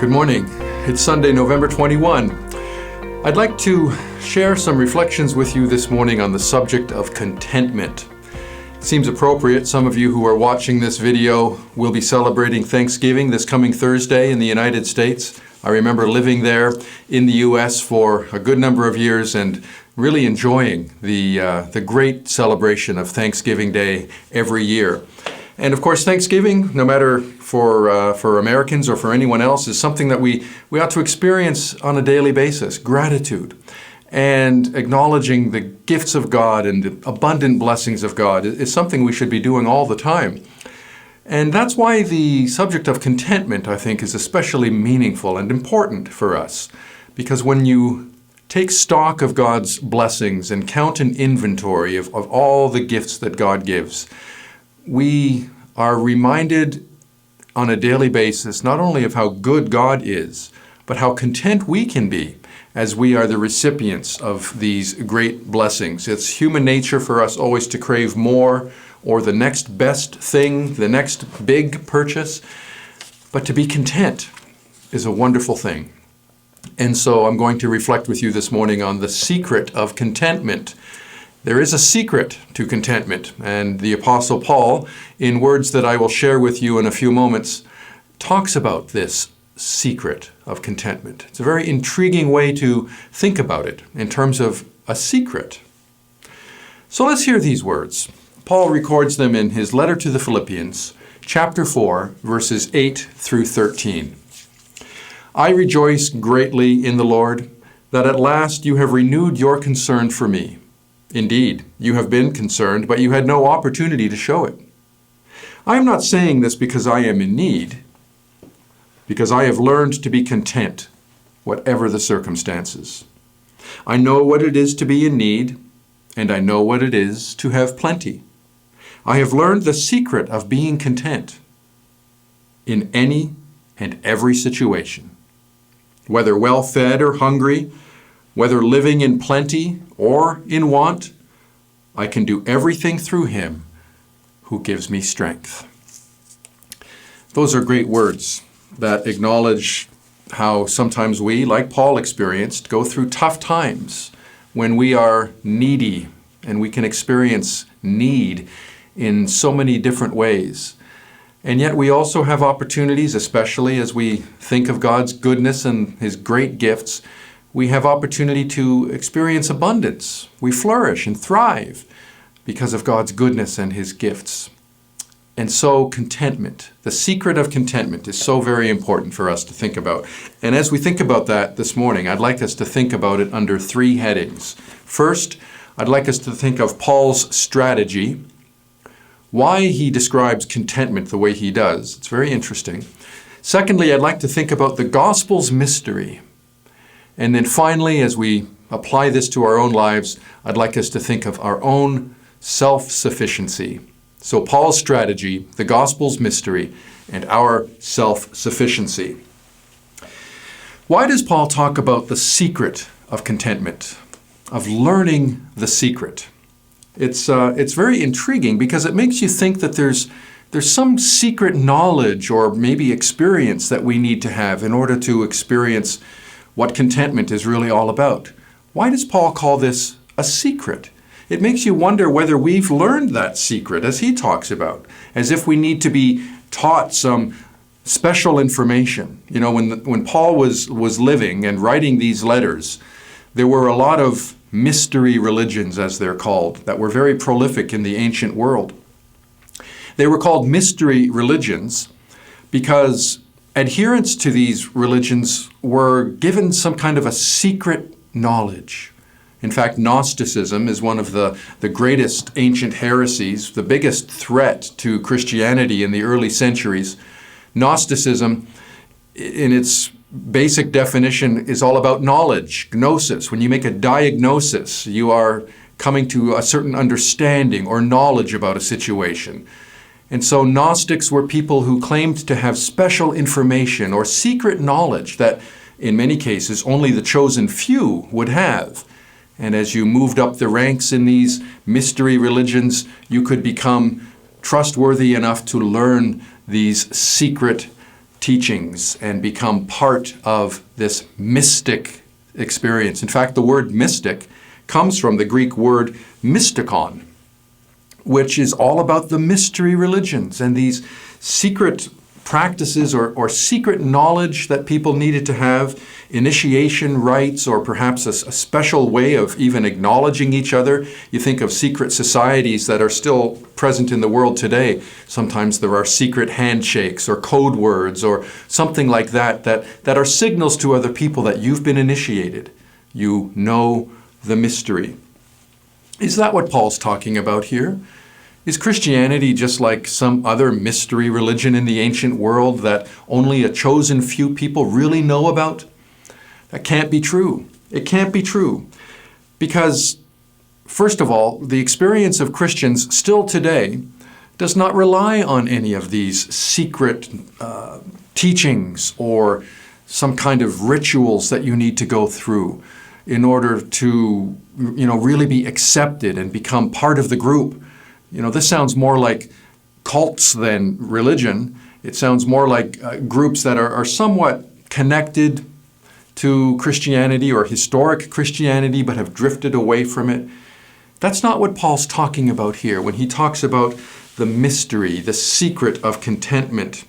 Good morning. It's Sunday, November 21. I'd like to share some reflections with you this morning on the subject of contentment. It seems appropriate. Some of you who are watching this video will be celebrating Thanksgiving this coming Thursday in the United States. I remember living there in the U.S. for a good number of years and really enjoying the great celebration of Thanksgiving Day every year. And of course, Thanksgiving, no matter for Americans or for anyone else, is something that we ought to experience on a daily basis. Gratitude and acknowledging the gifts of God and the abundant blessings of God is something we should be doing all the time. And that's why the subject of contentment, I think, is especially meaningful and important for us. Because when you take stock of God's blessings and count an inventory of all the gifts that God gives, we are reminded on a daily basis not only of how good God is, but how content we can be as we are the recipients of these great blessings. It's human nature for us always to crave more or the next best thing, the next big purchase, but to be content is a wonderful thing. And so I'm going to reflect with you this morning on the secret of contentment. There is a secret to contentment, and the Apostle Paul, in words that I will share with you in a few moments, talks about this secret of contentment. It's a very intriguing way to think about it in terms of a secret. So let's hear these words. Paul records them in his letter to the Philippians, chapter 4, verses 8 through 13. I rejoice greatly in the Lord that at last you have renewed your concern for me. Indeed, you have been concerned, but you had no opportunity to show it. I am not saying this because I am in need, because I have learned to be content, whatever the circumstances. I know what it is to be in need, and I know what it is to have plenty. I have learned the secret of being content in any and every situation, whether well-fed or hungry, whether living in plenty or in want. I can do everything through Him who gives me strength. Those are great words that acknowledge how sometimes we, like Paul experienced, go through tough times when we are needy, and we can experience need in so many different ways. And yet we also have opportunities, especially as we think of God's goodness and His great gifts. We have opportunity to experience abundance. We flourish and thrive because of God's goodness and His gifts. And so contentment, the secret of contentment, is so very important for us to think about. And as we think about that this morning, I'd like us to think about it under three headings. First, I'd like us to think of Paul's strategy, why he describes contentment the way he does. It's very interesting. Secondly, I'd like to think about the gospel's mystery. And then finally, as we apply this to our own lives, I'd like us to think of our own self-sufficiency. So Paul's strategy, the gospel's mystery, and our self-sufficiency. Why does Paul talk about the secret of contentment, of learning the secret? It's very intriguing because it makes you think that there's some secret knowledge or maybe experience that we need to have in order to experience what contentment is really all about. Why does Paul call this a secret? It makes you wonder whether we've learned that secret, as he talks about, as if we need to be taught some special information. You know, when Paul was living and writing these letters, there were a lot of mystery religions, as they're called, that were very prolific in the ancient world. They were called mystery religions because adherents to these religions were given some kind of a secret knowledge. In fact, Gnosticism is one of the greatest ancient heresies, the biggest threat to Christianity in the early centuries. Gnosticism, in its basic definition, is all about knowledge, gnosis. When you make a diagnosis, you are coming to a certain understanding or knowledge about a situation. And so Gnostics were people who claimed to have special information or secret knowledge that, in many cases, only the chosen few would have. And as you moved up the ranks in these mystery religions, you could become trustworthy enough to learn these secret teachings and become part of this mystic experience. In fact, the word mystic comes from the Greek word mystikon, which is all about the mystery religions and these secret practices or secret knowledge that people needed to have, initiation rites, or perhaps a special way of even acknowledging each other. You think of secret societies that are still present in the world today. Sometimes there are secret handshakes or code words or something like that are signals to other people that you've been initiated. You know the mystery. Is that what Paul's talking about here? Is Christianity just like some other mystery religion in the ancient world that only a chosen few people really know about? That can't be true. It can't be true. Because, first of all, the experience of Christians still today does not rely on any of these secret teachings or some kind of rituals that you need to go through in order to, really be accepted and become part of the group. This sounds more like cults than religion. It sounds more like groups that are somewhat connected to Christianity or historic Christianity but have drifted away from it. That's not what Paul's talking about here when he talks about the mystery, the secret of contentment.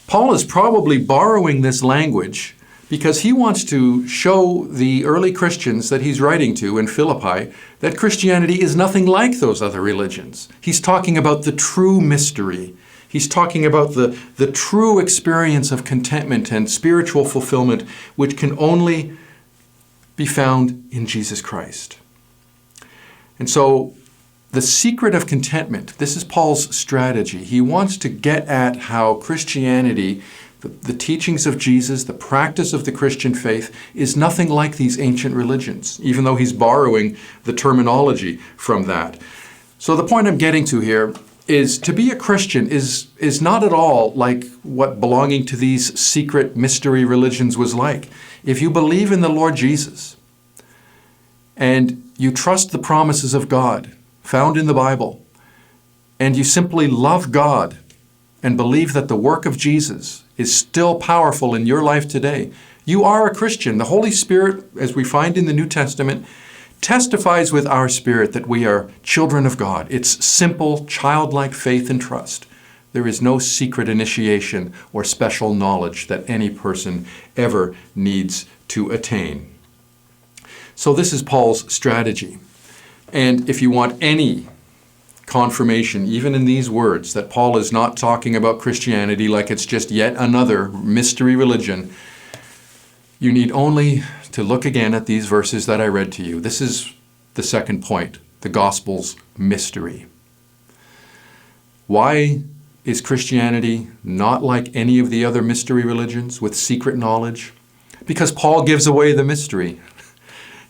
Paul is probably borrowing this language because he wants to show the early Christians that he's writing to in Philippi that Christianity is nothing like those other religions. He's talking about the true mystery. He's talking about the true experience of contentment and spiritual fulfillment, which can only be found in Jesus Christ. And so the secret of contentment, this is Paul's strategy. He wants to get at how Christianity, the teachings of Jesus, the practice of the Christian faith, is nothing like these ancient religions, even though he's borrowing the terminology from that. So the point I'm getting to here is to be a Christian is not at all like what belonging to these secret mystery religions was like. If you believe in the Lord Jesus and you trust the promises of God found in the Bible, and you simply love God and believe that the work of Jesus is still powerful in your life today, you are a Christian. The Holy Spirit, as we find in the New Testament, testifies with our spirit that we are children of God. It's simple, childlike faith and trust. There is no secret initiation or special knowledge that any person ever needs to attain. So this is Paul's strategy. And if you want any confirmation, even in these words, that Paul is not talking about Christianity like it's just yet another mystery religion, you need only to look again at these verses that I read to you. This is the second point, the gospel's mystery. Why is Christianity not like any of the other mystery religions with secret knowledge? Because Paul gives away the mystery.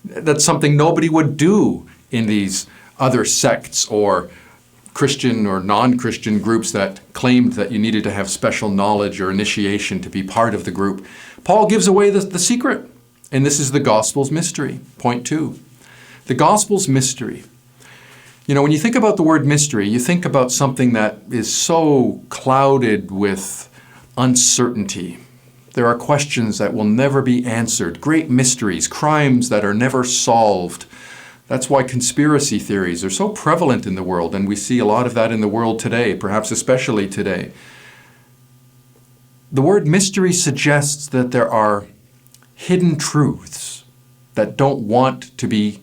That's something nobody would do in these other sects or Christian or non-Christian groups that claimed that you needed to have special knowledge or initiation to be part of the group. Paul gives away the secret, and this is the gospel's mystery. Point 2, the gospel's mystery. When you think about the word mystery, you think about something that is so clouded with uncertainty. There are questions that will never be answered, great mysteries, crimes that are never solved. That's why conspiracy theories are so prevalent in the world, and we see a lot of that in the world today, perhaps especially today. The word mystery suggests that there are hidden truths that don't want to be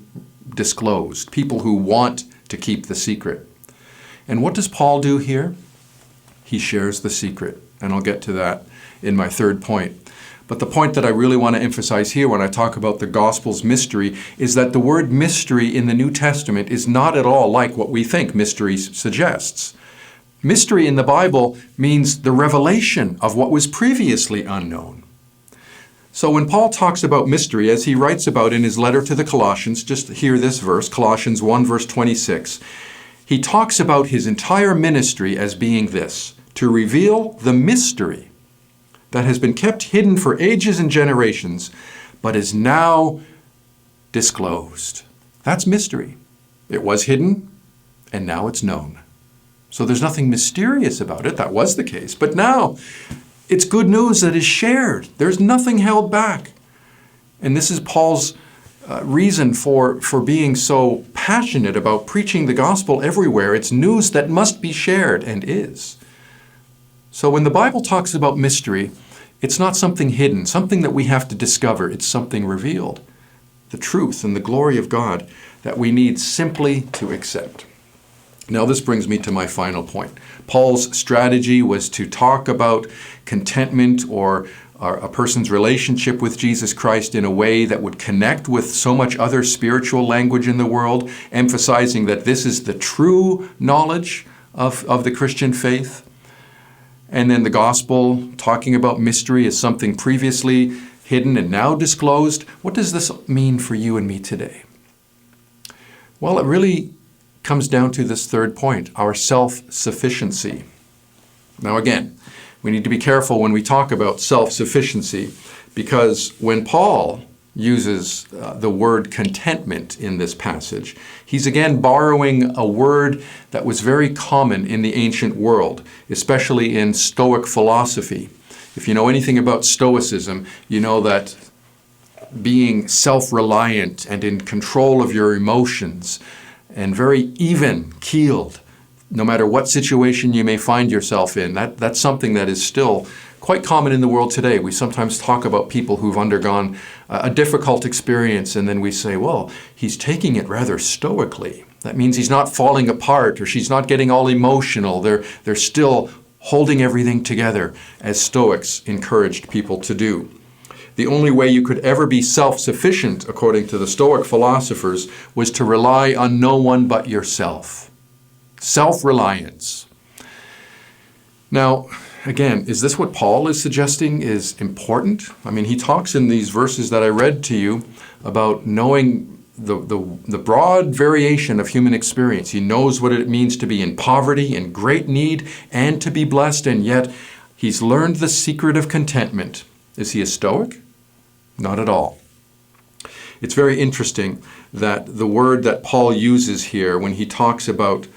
disclosed, people who want to keep the secret. And what does Paul do here? He shares the secret, and I'll get to that in my third point. But the point that I really want to emphasize here when I talk about the gospel's mystery is that the word mystery in the New Testament is not at all like what we think mystery suggests. Mystery in the Bible means the revelation of what was previously unknown. So when Paul talks about mystery, as he writes about in his letter to the Colossians, just hear this verse, Colossians 1 verse 26, he talks about his entire ministry as being this, to reveal the mystery that has been kept hidden for ages and generations, but is now disclosed. That's mystery. It was hidden, and now it's known. So there's nothing mysterious about it. That was the case. But now It's good news that is shared. There's nothing held back. And this is Paul's reason for being so passionate about preaching the gospel everywhere. It's news that must be shared and is. So when the Bible talks about mystery, it's not something hidden, something that we have to discover. It's something revealed. The truth and the glory of God that we need simply to accept. Now this brings me to my final point. Paul's strategy was to talk about contentment or a person's relationship with Jesus Christ in a way that would connect with so much other spiritual language in the world, emphasizing that this is the true knowledge of the Christian faith. And then the gospel, talking about mystery as something previously hidden and now disclosed. What does this mean for you and me today? Well, it really comes down to this third point, our self-sufficiency. Now again, we need to be careful when we talk about self-sufficiency, because when Paul uses the word contentment in this passage, he's again borrowing a word that was very common in the ancient world, especially in Stoic philosophy. If you know anything about Stoicism, you know that being self-reliant and in control of your emotions and very even-keeled, no matter what situation you may find yourself in, that's something that is still quite common in the world today. We sometimes talk about people who've undergone a difficult experience, and then we say, well, he's taking it rather stoically. That means he's not falling apart, or she's not getting all emotional. They're still holding everything together, as Stoics encouraged people to do. The only way you could ever be self-sufficient, according to the Stoic philosophers, was to rely on no one but yourself. Self-reliance. Now, again, is this what Paul is suggesting is important? I mean, he talks in these verses that I read to you about knowing the broad variation of human experience. He knows what it means to be in poverty, in great need, and to be blessed, and yet he's learned the secret of contentment. Is he a Stoic? Not at all. It's very interesting that the word that Paul uses here when he talks about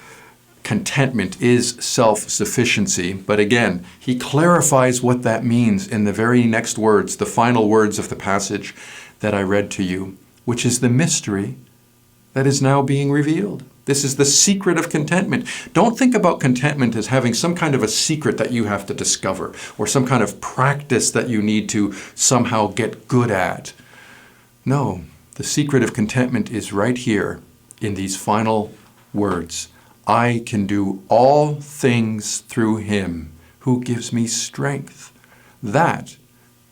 contentment is self-sufficiency. But again, he clarifies what that means in the very next words, the final words of the passage that I read to you, which is the mystery that is now being revealed. This is the secret of contentment. Don't think about contentment as having some kind of a secret that you have to discover or some kind of practice that you need to somehow get good at. No, the secret of contentment is right here in these final words. I can do all things through him who gives me strength. That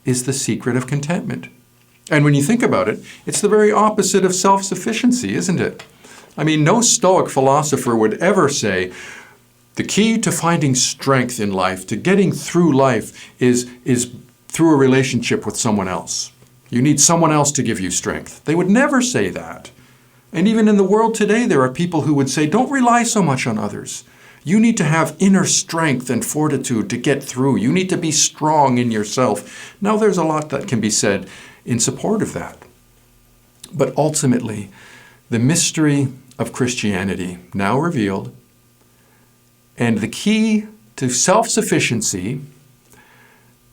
is the secret of contentment. And when you think about it, it's the very opposite of self-sufficiency, isn't it? I mean, no Stoic philosopher would ever say, the key to finding strength in life, to getting through life, is through a relationship with someone else. You need someone else to give you strength. They would never say that. And even in the world today, there are people who would say, don't rely so much on others. You need to have inner strength and fortitude to get through. You need to be strong in yourself. Now, there's a lot that can be said in support of that. But ultimately, the mystery of Christianity, now revealed, and the key to self-sufficiency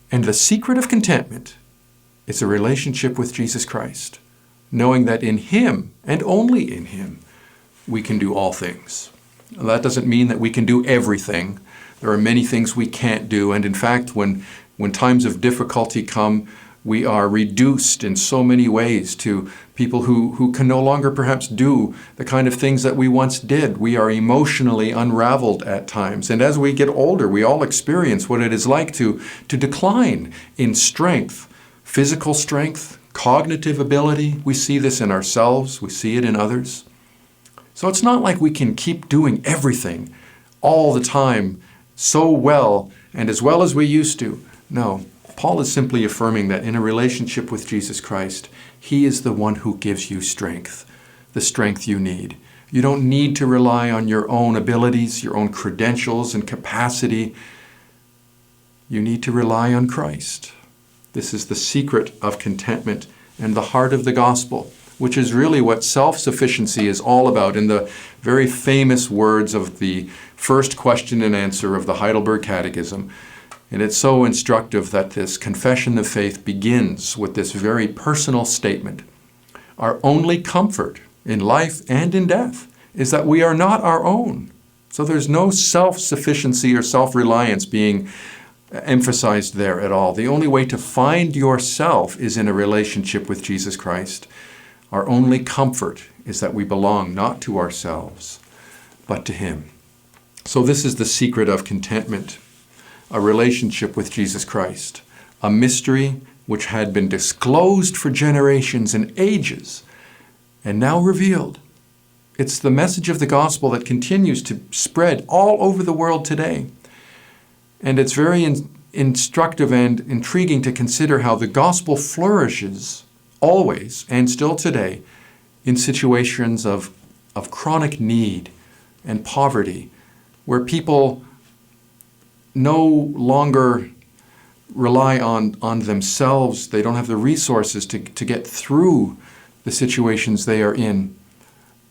and the secret of contentment is a relationship with Jesus Christ, knowing that in him and only in him we can do all things. Now, that doesn't mean that we can do everything. There are many things we can't do, and in fact, when times of difficulty come, we are reduced in so many ways to people who can no longer perhaps do the kind of things that we once did. We are emotionally unraveled at times. And as we get older, we all experience what it is like to decline in strength, physical strength, cognitive ability. We see this in ourselves. We see it in others. So it's not like we can keep doing everything all the time so well and as well as we used to. No. Paul is simply affirming that in a relationship with Jesus Christ, he is the one who gives you strength, the strength you need. You don't need to rely on your own abilities, your own credentials and capacity. You need to rely on Christ. This is the secret of contentment and the heart of the gospel, which is really what self-sufficiency is all about. In the very famous words of the first question and answer of the Heidelberg Catechism, And it's so instructive that this confession of faith begins with this very personal statement. Our only comfort in life and in death is that we are not our own. So there's no self-sufficiency or self-reliance being emphasized there at all. The only way to find yourself is in a relationship with Jesus Christ. Our only comfort is that we belong not to ourselves, but to Him. So this is the secret of contentment, a relationship with Jesus Christ, a mystery which had been disclosed for generations and ages, and now revealed. It's the message of the gospel that continues to spread all over the world today. And it's very instructive and intriguing to consider how the gospel flourishes always and still today in situations of chronic need and poverty, where people no longer rely on themselves. They don't have the resources to get through the situations they are in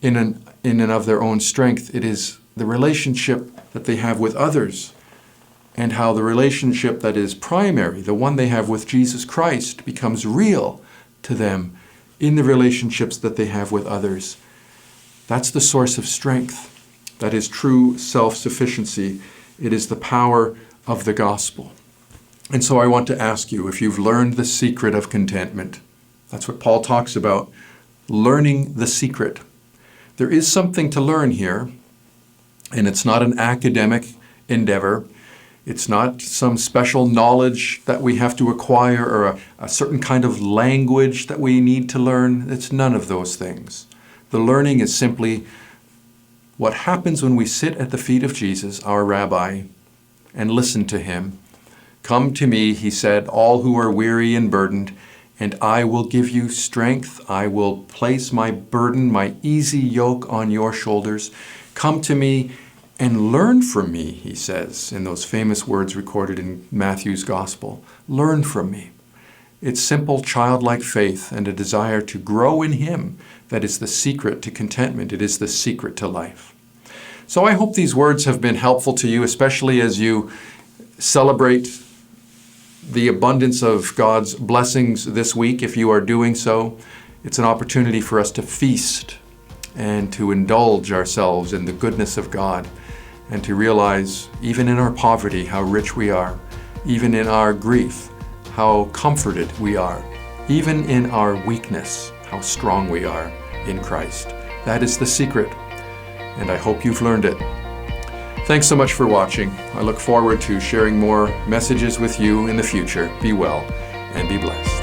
and of their own strength. It is the relationship that they have with others, and how the relationship that is primary, the one they have with Jesus Christ, becomes real to them in the relationships that they have with others. That's the source of strength. That is true self-sufficiency. It is the power of the gospel. And so I want to ask you, if you've learned the secret of contentment, that's what Paul talks about, learning the secret. There is something to learn here, and it's not an academic endeavor. It's not some special knowledge that we have to acquire or a certain kind of language that we need to learn. It's none of those things. The learning is simply what happens when we sit at the feet of Jesus, our rabbi, and listen to Him. Come to me, He said, all who are weary and burdened, and I will give you strength. I will place my burden, my easy yoke on your shoulders. Come to me and learn from me, He says, in those famous words recorded in Matthew's Gospel. Learn from me. It's simple childlike faith and a desire to grow in Him that is the secret to contentment. It is the secret to life. So I hope these words have been helpful to you, especially as you celebrate the abundance of God's blessings this week. If you are doing so, it's an opportunity for us to feast and to indulge ourselves in the goodness of God, and to realize, even in our poverty, how rich we are, even in our grief, how comforted we are, even in our weakness, how strong we are in Christ. That is the secret, and I hope you've learned it. Thanks so much for watching. I look forward to sharing more messages with you in the future. Be well and be blessed.